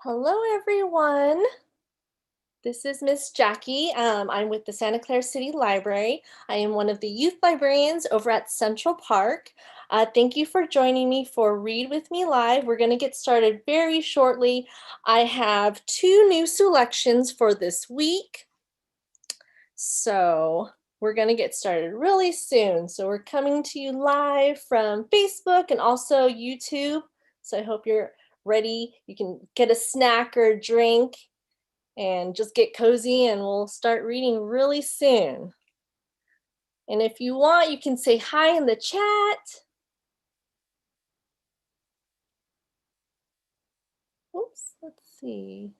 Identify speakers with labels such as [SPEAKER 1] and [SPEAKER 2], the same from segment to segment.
[SPEAKER 1] Hello, everyone. This is Miss Jackie. I'm with the Santa Clara City Library. I am one of the youth librarians over at Central Park. Thank you for joining me for Read With Me Live. We're going to get started very shortly. I have two new selections for this week. So we're going to get started really soon. So we're coming to you live from Facebook and also YouTube. So I hope you're ready. You can get a snack or a drink and just get cozy, and we'll start reading really soon. And if you want, you can say hi in the chat. Oops, let's see.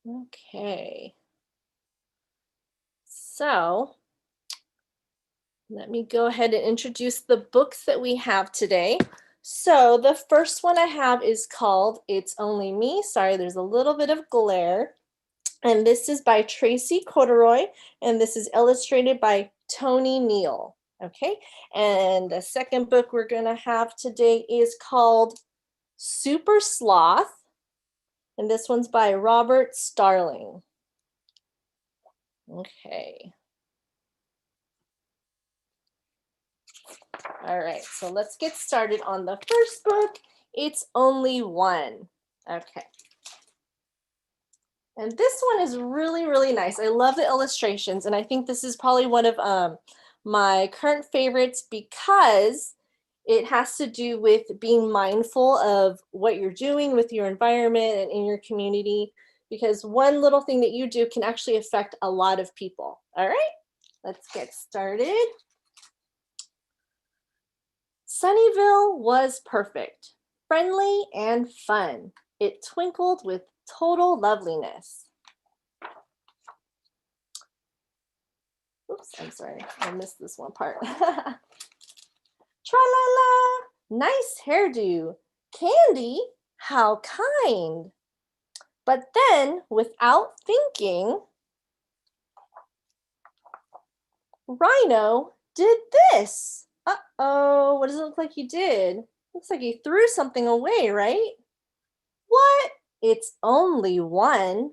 [SPEAKER 1] Okay. So let me go ahead and introduce the books that we have today. So the first one I have is called It's Only Me. Sorry, there's a little bit of glare. And this is by Tracy Corderoy, and this is illustrated by Tony Neal. Okay, and the second book we're going to have today is called Super Sloth, and this one's by Robert Starling. Okay. All right, so let's get started on the first book. It's Only One. Okay. And this one is really, really nice. I love the illustrations, and I think this is probably one of my current favorites because it has to do with being mindful of what you're doing with your environment and in your community, because one little thing that you do can actually affect a lot of people. All right, let's get started. Sunnyvale was perfect, friendly and fun. It twinkled with total loveliness. Oops, I'm sorry, I missed this one part. Tra-la-la, nice hairdo. Candy, how kind. But then, without thinking, Rhino did this. Uh-oh, what does it look like he did? Looks like he threw something away, right? What? It's only one.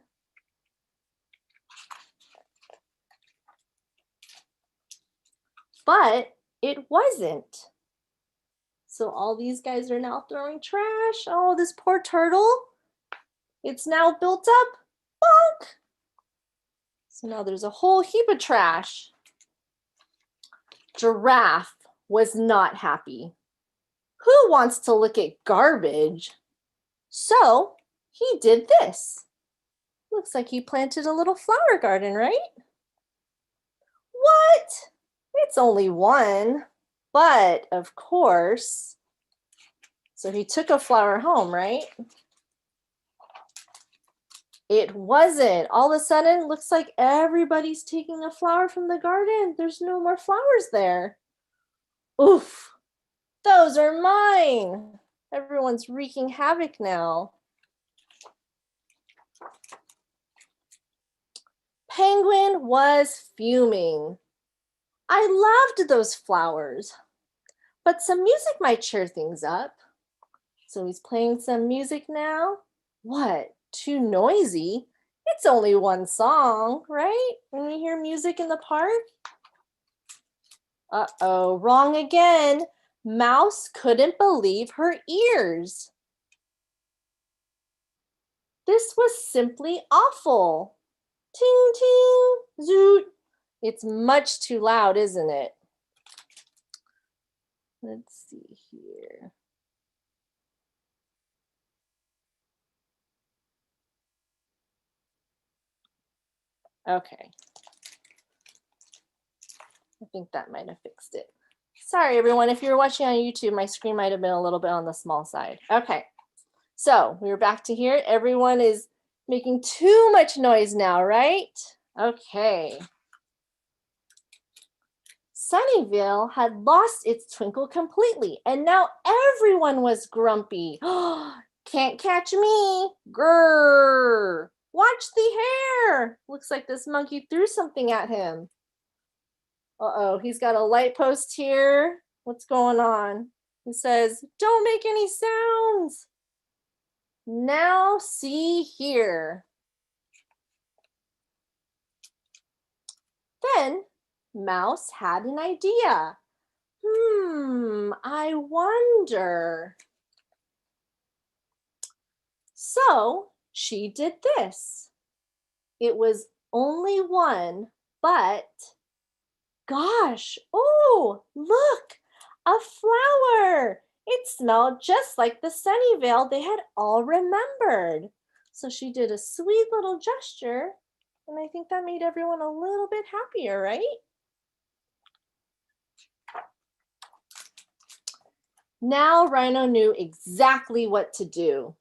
[SPEAKER 1] But it wasn't. So all these guys are now throwing trash. Oh, this poor turtle. It's now built up. Bonk. So now there's a whole heap of trash. Giraffe was not happy. Who wants to look at garbage? So he did this. Looks like he planted a little flower garden, right? What? It's only one. But of course, so he took a flower home, right? It wasn't. All of a sudden, looks like everybody's taking a flower from the garden. There's no more flowers there. Oof, those are mine. Everyone's wreaking havoc now. Penguin was fuming. I loved those flowers, but some music might cheer things up. So he's playing some music now. What? Too noisy? It's only one song, right? When we hear music in the park. Uh-oh, wrong again. Mouse couldn't believe her ears. This was simply awful. Ting, ting, zoot. It's much too loud, isn't it? Let's see here. Okay. I think that might have fixed it. Sorry, everyone. If you're watching on YouTube, my screen might have been a little bit on the small side. Okay. So we're back to here. Everyone is making too much noise now, right? Okay. Sunnyvale had lost its twinkle completely, and now everyone was grumpy. Can't catch me. Grrr. Watch the hair. Looks like this monkey threw something at him. Uh-oh, he's got a light post here. What's going on? He says, don't make any sounds. Now see here. Then Mouse had an idea. I wonder. So she did this. It was only one, but gosh, oh, look, a flower. It smelled just like the Sunnyvale they had all remembered. So she did a sweet little gesture, and I think that made everyone a little bit happier, right? Now Rhino knew exactly what to do.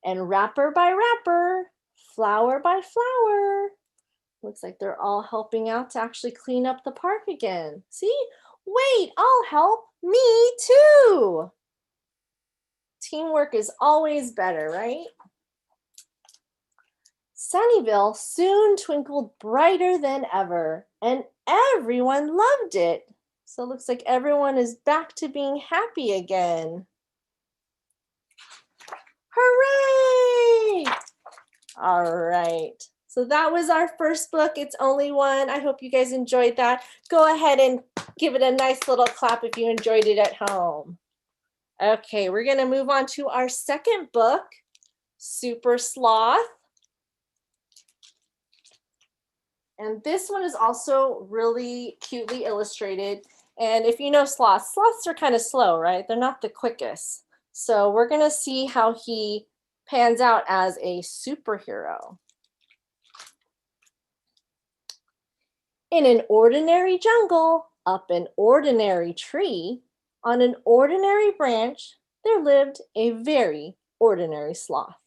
[SPEAKER 1] And wrapper by wrapper, flower by flower, looks like they're all helping out to actually clean up the park again. See? Wait, I'll help. Me too. Teamwork is always better, right? Sunnyvale soon twinkled brighter than ever, and everyone loved it. So it looks like everyone is back to being happy again. Hooray! All right. So that was our first book. It's only one. I hope you guys enjoyed that. Go ahead and give it a nice little clap if you enjoyed it at home. Okay, we're going to move on to our second book, Super Sloth. And this one is also really cutely illustrated. And if you know sloths, sloths are kind of slow, right? They're not the quickest. So we're going to see how he pans out as a superhero. In an ordinary jungle, up an ordinary tree, on an ordinary branch, there lived a very ordinary sloth.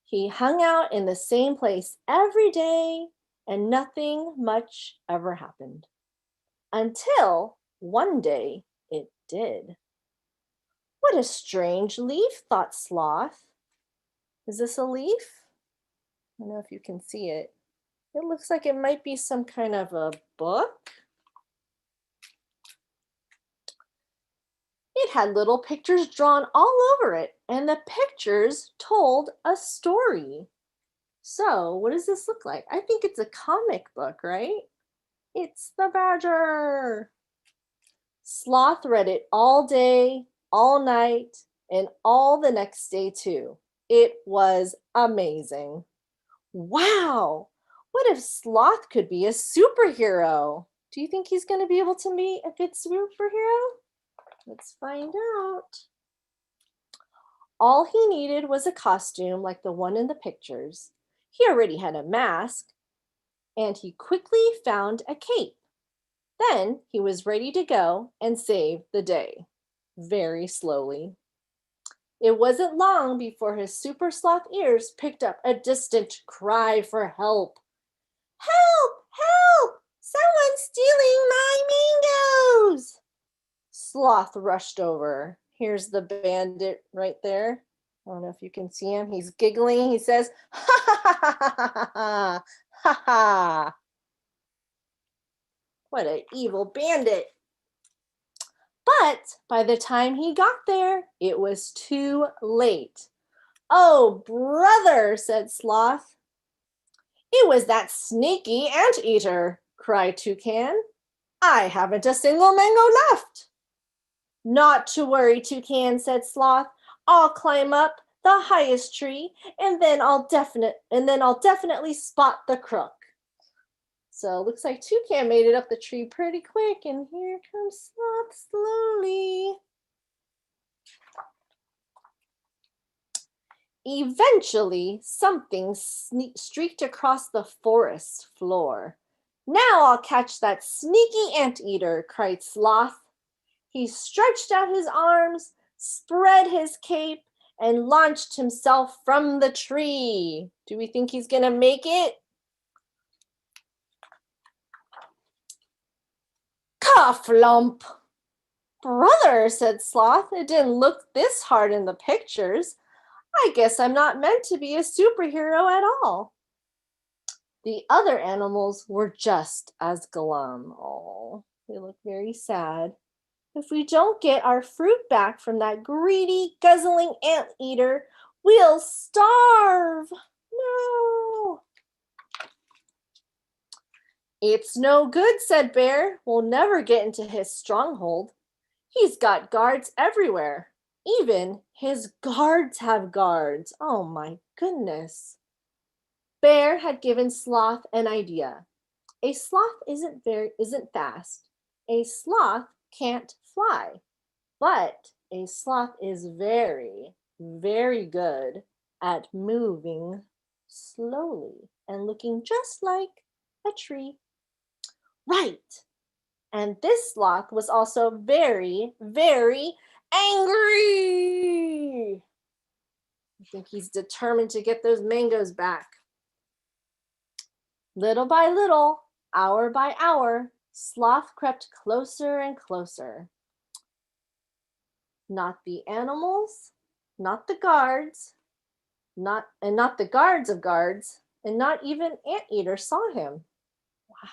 [SPEAKER 1] He hung out in the same place every day, and nothing much ever happened. Until one day it did. What a strange leaf, thought Sloth. Is this a leaf? I don't know if you can see it. It looks like it might be some kind of a book. It had little pictures drawn all over it, and the pictures told a story. So, what does this look like? I think it's a comic book, right? It's the Badger. Sloth read it all day, all night, and all the next day too. It was amazing. Wow! What if Sloth could be a superhero? Do you think he's going to be able to be a good superhero? Let's find out. All he needed was a costume like the one in the pictures. He already had a mask, and he quickly found a cape. Then he was ready to go and save the day, very slowly. It wasn't long before his super sloth ears picked up a distant cry for help. Help! Help! Someone's stealing my mangoes! Sloth rushed over. Here's the bandit right there. I don't know if you can see him. He's giggling. He says, ha ha ha ha ha ha ha ha. What an evil bandit. But by the time he got there, it was too late. Oh, brother, said Sloth. It was that sneaky anteater, cried Toucan. I haven't a single mango left. Not to worry, Toucan, said Sloth. I'll climb up the highest tree, and then I'll definitely spot the crook. So looks like Toucan made it up the tree pretty quick, and here comes Sloth slowly. Eventually, something streaked across the forest floor. Now I'll catch that sneaky anteater, cried Sloth. He stretched out his arms, spread his cape, and launched himself from the tree. Do we think he's going to make it? Cough-lump! Brother, said Sloth, it didn't look this hard in the pictures. I guess I'm not meant to be a superhero at all. The other animals were just as glum. Oh, they look very sad. If we don't get our fruit back from that greedy, guzzling anteater, we'll starve. No. It's no good, said Bear. We'll never get into his stronghold. He's got guards everywhere. Even his guards have guards. Oh my goodness. Bear had given Sloth an idea. A sloth isn't fast. A sloth can't fly. But a sloth is very, very good at moving slowly and looking just like a tree. Right. And this sloth was also very, very angry. I think he's determined to get those mangoes back. Little by little, hour by hour, Sloth crept closer and closer. Not the animals, not the guards, not the guards of guards, and not even Anteater saw him. Wow.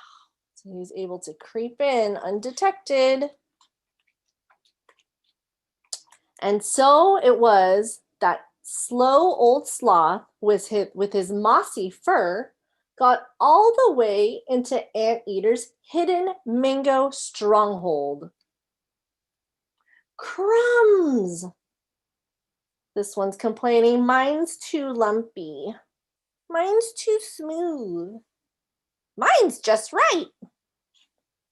[SPEAKER 1] So he was able to creep in undetected. And so it was that slow old sloth with his mossy fur got all the way into Anteater's hidden mango stronghold. Crumbs! This one's complaining, mine's too lumpy. Mine's too smooth. Mine's just right.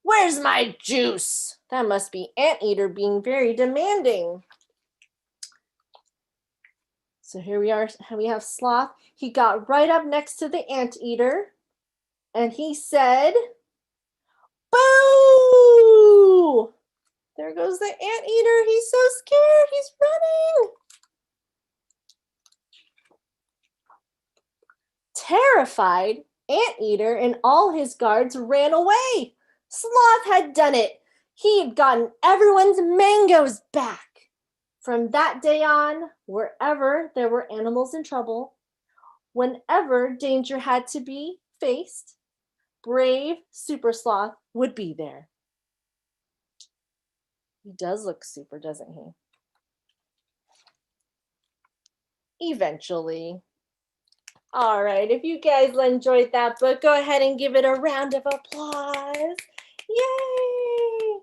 [SPEAKER 1] Where's my juice? That must be Anteater being very demanding. So here we are, we have Sloth. He got right up next to the Anteater and he said, boo! There goes the Anteater. He's so scared. He's running. Terrified, Anteater and all his guards ran away. Sloth had done it. He had gotten everyone's mangoes back. From that day on, wherever there were animals in trouble, whenever danger had to be faced, brave Super Sloth would be there. He does look super, doesn't he? Eventually. All right, if you guys enjoyed that book, go ahead and give it a round of applause. Yay!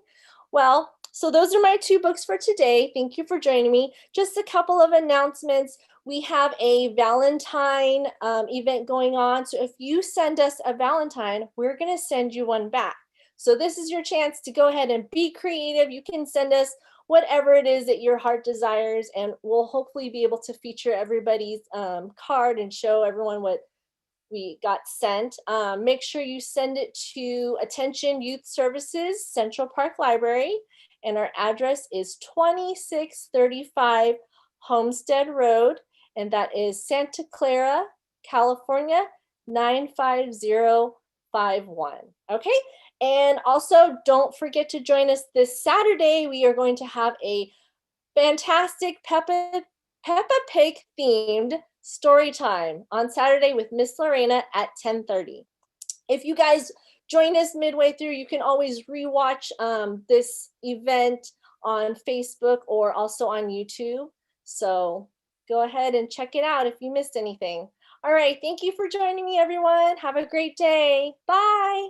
[SPEAKER 1] Well, so those are my two books for today. Thank you for joining me. Just a couple of announcements. We have a Valentine event going on. So if you send us a Valentine, we're going to send you one back. So this is your chance to go ahead and be creative. You can send us whatever it is that your heart desires, and we'll hopefully be able to feature everybody's card and show everyone what we got sent. Make sure you send it to Attention Youth Services, Central Park Library, and our address is 2635 Homestead Road, and that is Santa Clara, California, 95051. Okay? And also, don't forget to join us this Saturday. We are going to have a fantastic Peppa Pig themed story time on Saturday with Miss Lorena at 10:30. If you guys join us midway through, you can always rewatch this event on Facebook or also on YouTube. So go ahead and check it out if you missed anything. All right, thank you for joining me, everyone. Have a great day. Bye.